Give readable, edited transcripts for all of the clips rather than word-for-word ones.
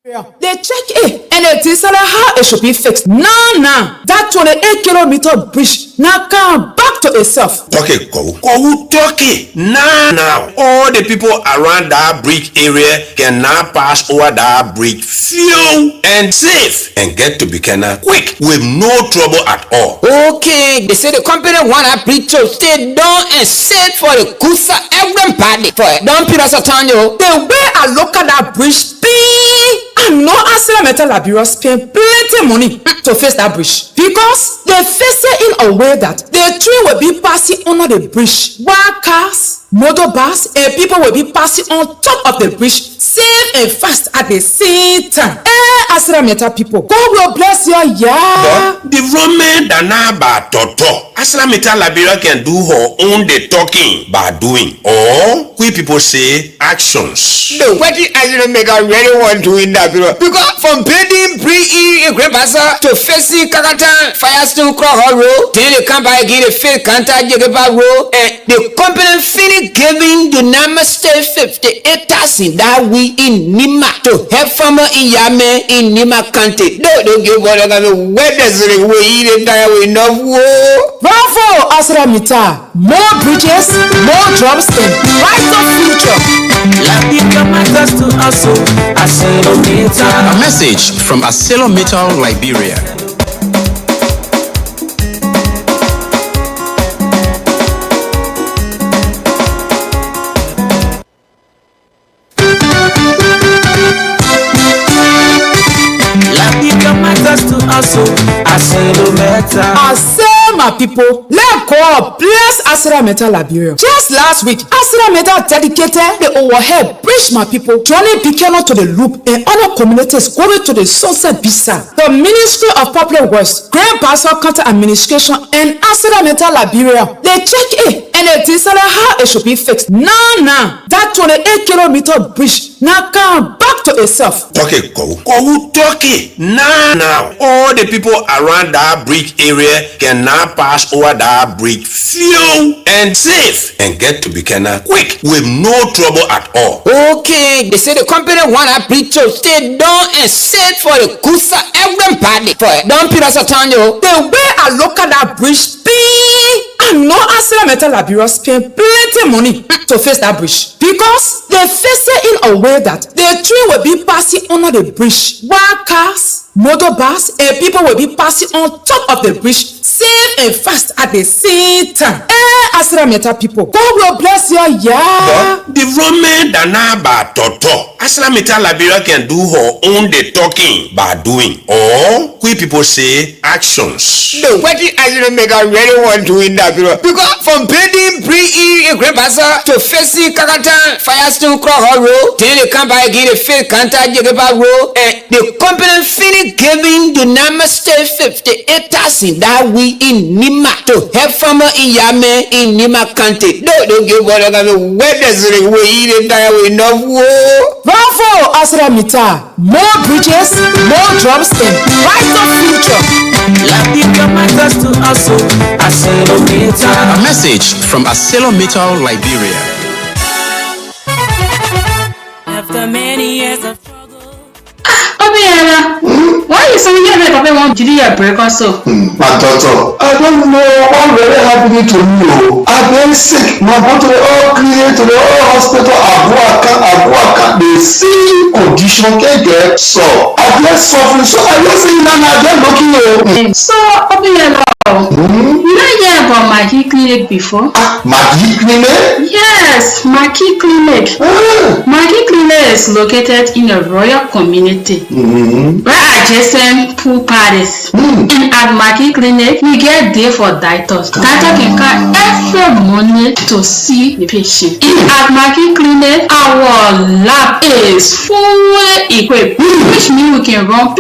They check it and they decide how it should be fixed. Now, that 28-kilometer bridge now come back to itself. Okay, Turkey. Now, all the people around that bridge area can now pass over that bridge few and safe and get to Buchanan quick with no trouble at all. Okay, they say the company want a bridge to stay down and safe for the goods of everybody. For don't put us at you. The way I look at that bridge, I know Asra Metal Liberia spend plenty money to face that bridge because they face it in a way that the train will be passing under the bridge while cars, motorbikes, and people will be passing on top of the bridge safe and fast at the same time. Asra Metal people, God will bless your But development Danaba Toto. Asra Metal Liberia can do her own the talking by doing, or we people say actions. No, what did Asra Metal really want to in that bureau? Because from building pre-E Grandpassa to facing Kakatan, Firestone Crow Road, then they come by again the fifth Kanta Jagaba Road, and the company finished giving the number state 58,000 that we in Nima to help farmer in Yame in Nima County. No, don't give what I'm gonna where does it we eat it enough war. Bravo, Asra Mita. More bridges, more jobs, and brighter future. A message from Aselo Metal Liberia. I say, my people, let God bless Asra Metal Liberia. Just last week, Asra Metal dedicated the overhead bridge, my people, journey Buchanan to the loop and other communities going to the Sunset Bisa. The Ministry of Public Works, Grand Pastor County Administration, and Asra Metal Liberia, they check it and they decide how it should be fixed. Now, that 28-kilometer bridge now come back to itself. Okay, Turkey. Now, all the people around that bridge area can now pass over that bridge few and safe and get to Buchanan quick with no trouble at all. Okay, they say the company want a bridge to stay down and safe for the goods of everybody. For don't put us at you. The way I look at that bridge, I know Asra Metal Liberia spend plenty money to face that bridge because they face it in a way that the train will be passing under the bridge while cars, motorbikes, and people will be passing on top of the bridge safe and fast at the same time. Asra Metal people, God will bless your But development Danaba Toto. Asra Metal Liberia can do her own the talking by doing, or we people say actions. No, what did Asra Metal really want to in that bureau? Because from building pre-E Grandpassa to facing Kakatan, Firestone Crow Road, then they come by again the fifth Kanta Jagaba Road, and the company finished giving the number state 58,000 that we in Nima to help farmer in Yame in Nima County. No, don't give what I'm gonna where does it we eat it enough war. Bravo, Asra Mita. More bridges, more jobs, and brighter future. A message from Aselo Metal Liberia. After many years of struggle. Why is so here that Papa won't give you a break or so? My daughter, I don't know what really happening to me. I've been sick. My body all clear to the hospital. Abuaka. The same condition can get so. I've been suffering. So I just saying that I'm just looking. So, you don't hear about Maggie Clinic before? Maggie Clinic? Yes, Maggie Clinic. Maggie Clinic is located in a royal community where adjacent pool parties. And at Maggie Clinic, we get there for doctors. Doctor can come every morning to see the patient. And at Maggie Clinic, our lab is fully equipped, which means we can run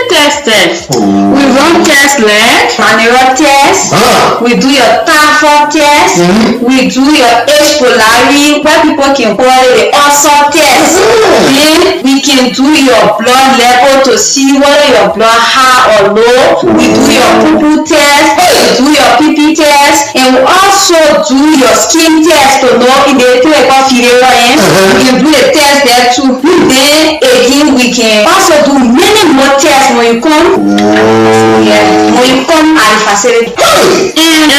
tested. We run tests like manual test. We do your TAFO test. We do your H. pylori, where people can call it the awesome test. Then we can do your blood level to see whether your blood high or low. We do your poo-poo test. We do your pee-pee test. And we also also do your skin test to know if they do a coffee you can do a test there too. Then again we can also do many more tests when you come. Yeah, when you come at the facility. And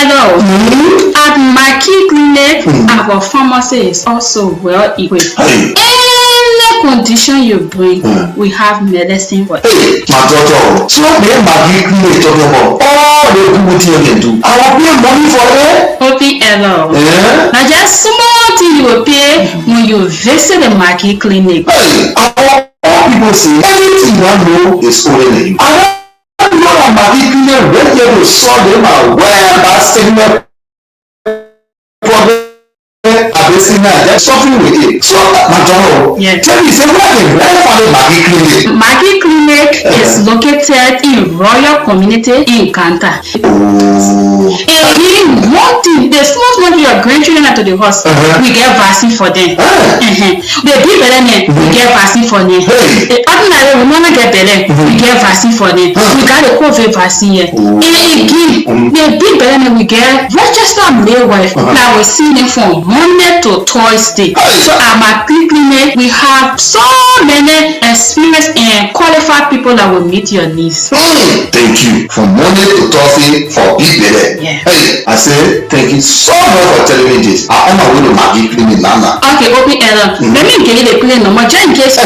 at Maggie Clinic, our pharmacy is also well equipped. Any condition you bring, we have medicine for it. My daughter, so me Maggie Clinic talking about all the good things they do. I will pay money for it. Hello. Now just small thing you will pay when you visit the Maggie Clinic. All people say anything you know is only you. I don't know that Maggie Clinic when they will solve them out well by saying problem. Suffering with it. So, Madonna, tell me, say, where find Maggie Clinic? Maggie Clinic is located in Royal Community in Kanta. And one thing, the small you are grandchildren to the hospital, we get vaccine for them. The big belly, we get vaccine for them. Ordinary, we want to get belly, we get vaccine for them. We got a COVID vaccine here. And again, the big belly, we get registered midwife. Now we see them from Monday to Thursday. So at my clinic, we have so many experienced and qualified people that will meet your needs. Thank you. From Monday to Thursday for big belly. Hey, I say thank you so much for telling me this. I'm on my way to Maggie Clinic now. Okay, open Let me give you the clinic number just in case.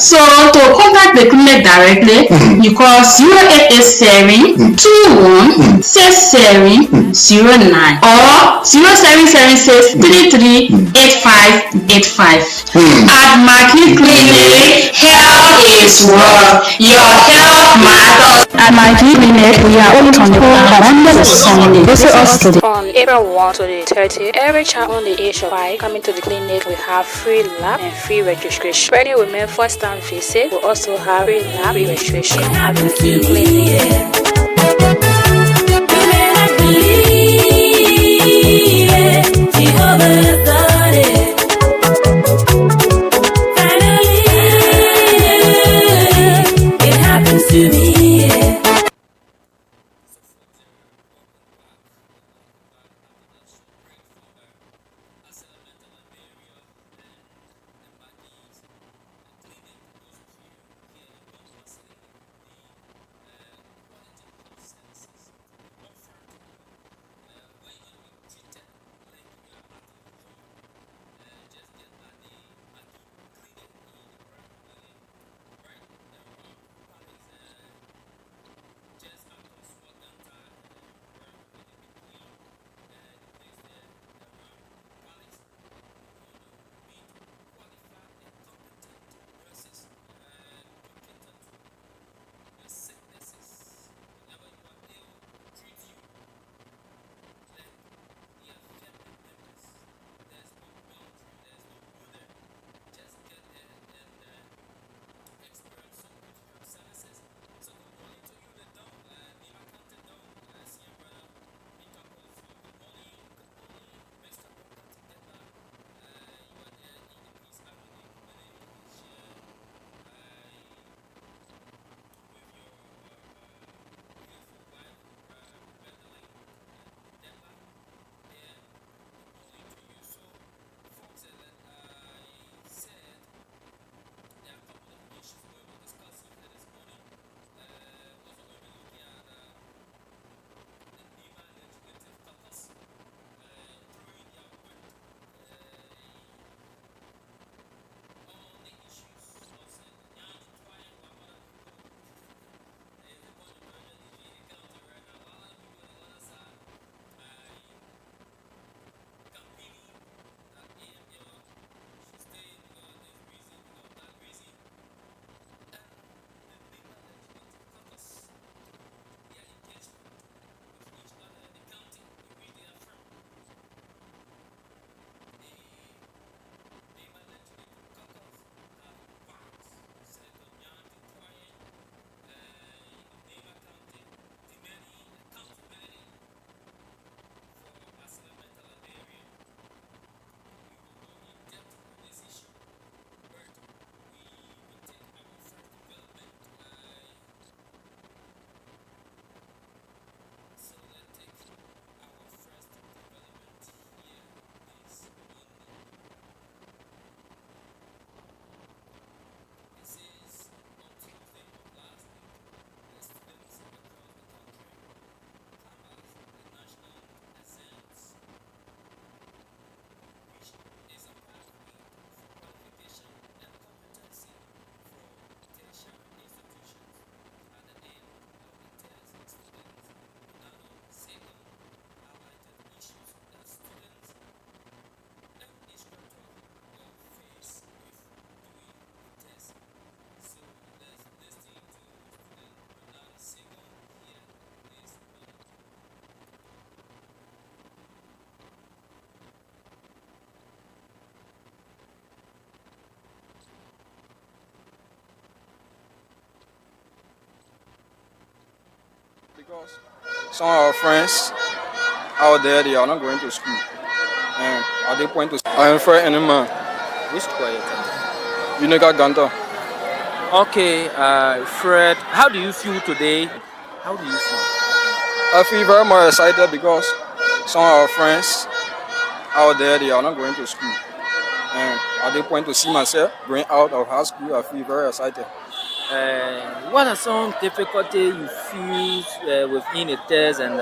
So to contact the clinic directly, you call 0887 21 67 09 or 0776 33 8585. At Maggie Clinic, health is wealth. Your health matters. At Maggie Clinic, we are open on the Monday to Sunday. Visit us today. On April 1 to the 30th, every child on the age of 5 coming to the clinic will have free lab and free registration. Pregnant women first time visit will also have free lab registration at the clinic. To me, yeah. because some of our friends out there, they are not going to school. And at the point to I am Fred Enema. Which school are you attending? Unica Ganta. Okay, Fred, how do you feel today? How do you feel? I feel very much excited because some of our friends out there, they are not going to school. And at the point to see myself going out of high school, I feel very excited. What are some difficulties you feel within a test, and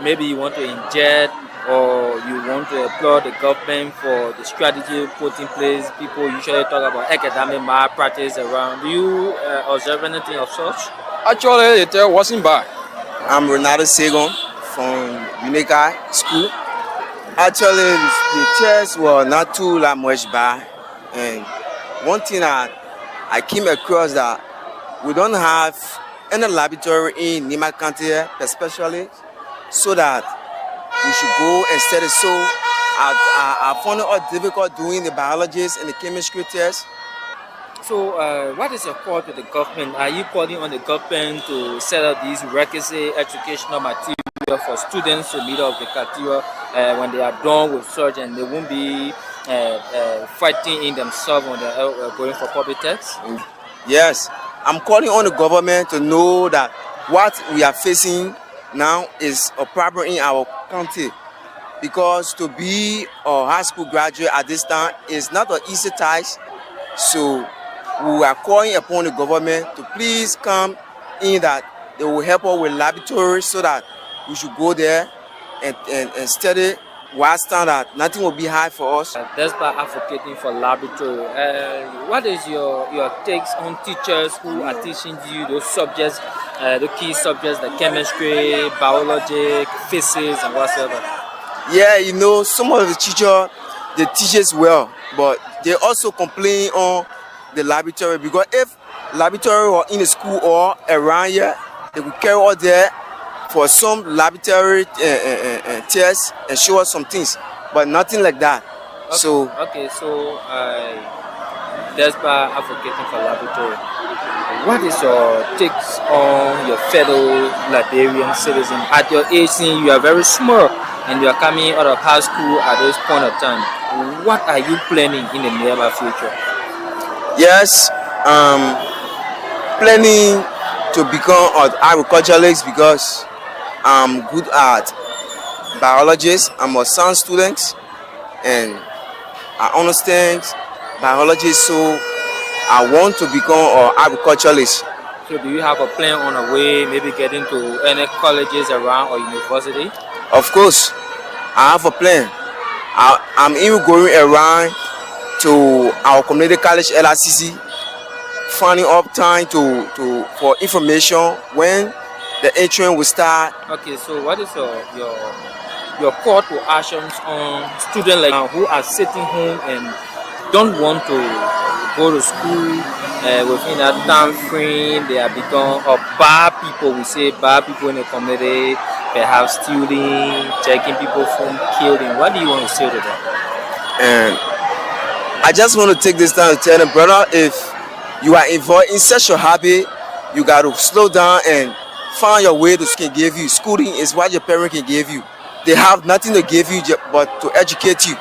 maybe you want to inject or you want to applaud the government for the strategy put in place? People usually talk about academic malpractice around. Do you observe anything of such? Actually, the test wasn't bad. I'm Ronaldo Segon from Unica School. Actually, the tests were not too that much bad. And one thing that I came across that we don't have any laboratory in Nima County, especially, so that we should go and study. So I found it all difficult doing the biologists and the chemistry tests. So, what is your call to the government? Are you calling on the government to set up these requisite educational material for students to meet up the criteria when they are done with such, and they won't be fighting in themselves when they're going for public tests? Yes, I'm calling on the government to know that what we are facing now is a problem in our country, because to be a high school graduate at this time is not an easy task. So we are calling upon the government to please come in, that they will help us with laboratories so that we should go there and study while standard. Nothing will be hard for us. That's by advocating for laboratory. What is your takes on teachers who are teaching you those subjects, the key subjects like chemistry, biology, physics, and whatsoever? Yeah, you know, some of the teachers, they teach us well, but they also complain on the laboratory, because if laboratory were in the school or around here, they could carry out there for some laboratory tests and show us some things, but nothing like that. Okay. So that's by advocating for laboratory. What is your takes on your fellow Liberian citizen? At your age, since you are very small and you are coming out of high school at this point of time, what are you planning in the nearby future? Yes, planning to become an agriculturalist, because I'm good at biologist. I'm a science student and I understand biology, so I want to become an agriculturalist. So do you have a plan on a way, maybe getting to any colleges around or university? Of course, I have a plan. I'm even going around to our community college LRCC, finding up time for information when the entrance will start. Okay, so what is your call to actions on students like who are sitting home and don't want to go to school within that time frame? They are become bad people. We say bad people in the community, perhaps stealing, taking people from killing. What do you want to say to them? And I just want to take this time to tell them, brother, if you are involved in such a habit, you got to slow down and find your way to can give you. Schooling is what your parent can give you. They have nothing to give you but to educate you.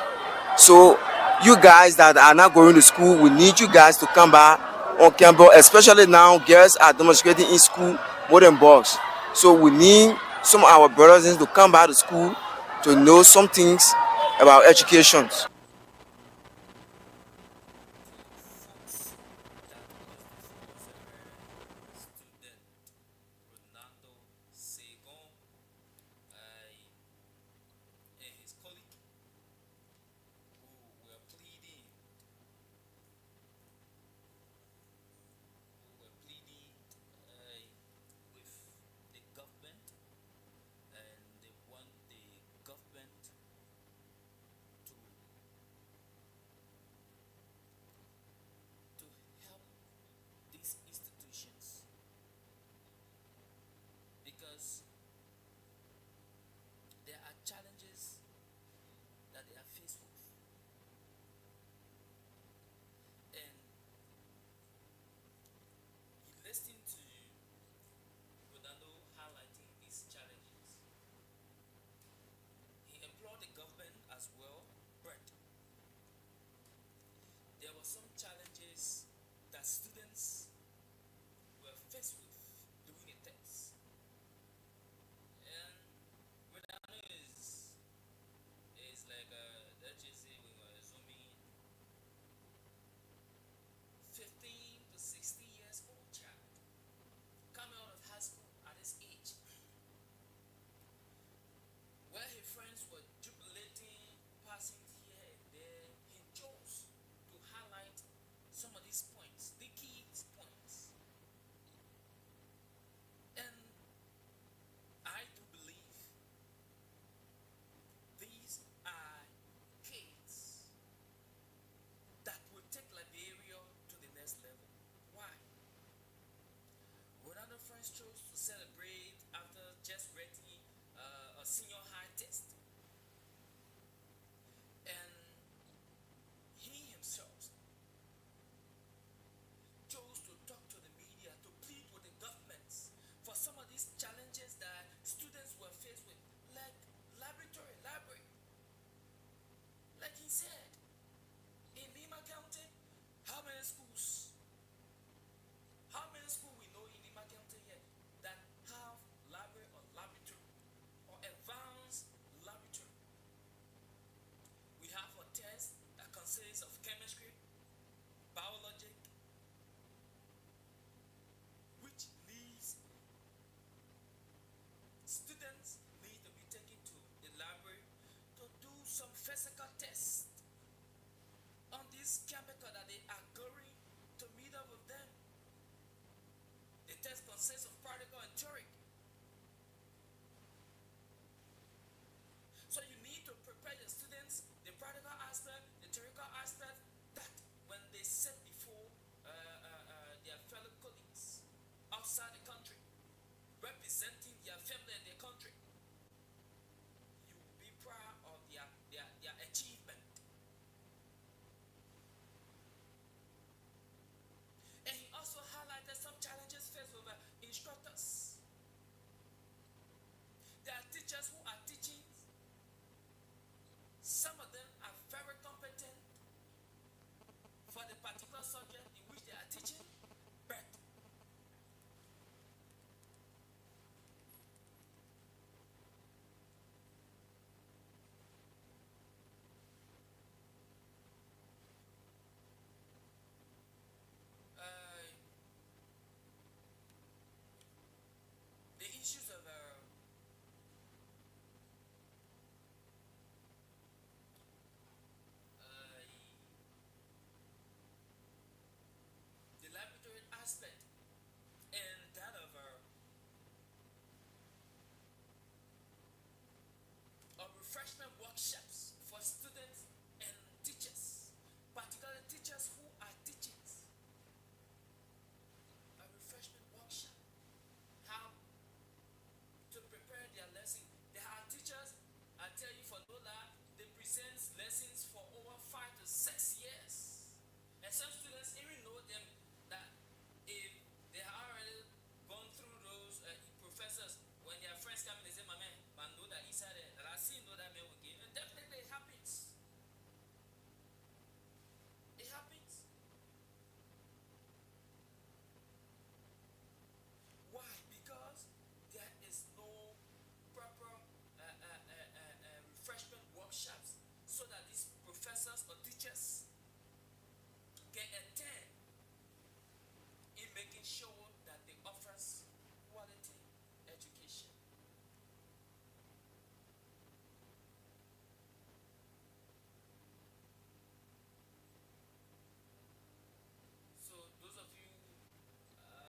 So you guys that are not going to school, we need you guys to come back on campus, especially now girls are demonstrating in school more than boys. So we need some of our brothers to come back to school to know some things about education. said, in Lima County, how many schools we know in Lima County yet that have library or laboratory or advanced laboratory? We have a test that consists of chemistry, biology, which needs students need to be taken to the library to do some physical tests on this chemical that they are going to meet up with them. The test consists of practical and theory. So you need to prepare your students, the practical aspect, the theoretical aspect, that when they sit before their fellow colleagues outside the country, representing their family and their country, you will be proud of their achievement. And he also highlighted some challenges faced with instructors. There are teachers who are teaching. Some of them are very competent for the particular subject in which they are teaching, but the issues of the laboratory aspect and that of refreshment workshops for students and teachers, particularly teachers who are teaching. A refreshment workshop, how to prepare their lesson. There are teachers, I tell you for no lie, they present lessons for over 5 to 6 years. And some students even know them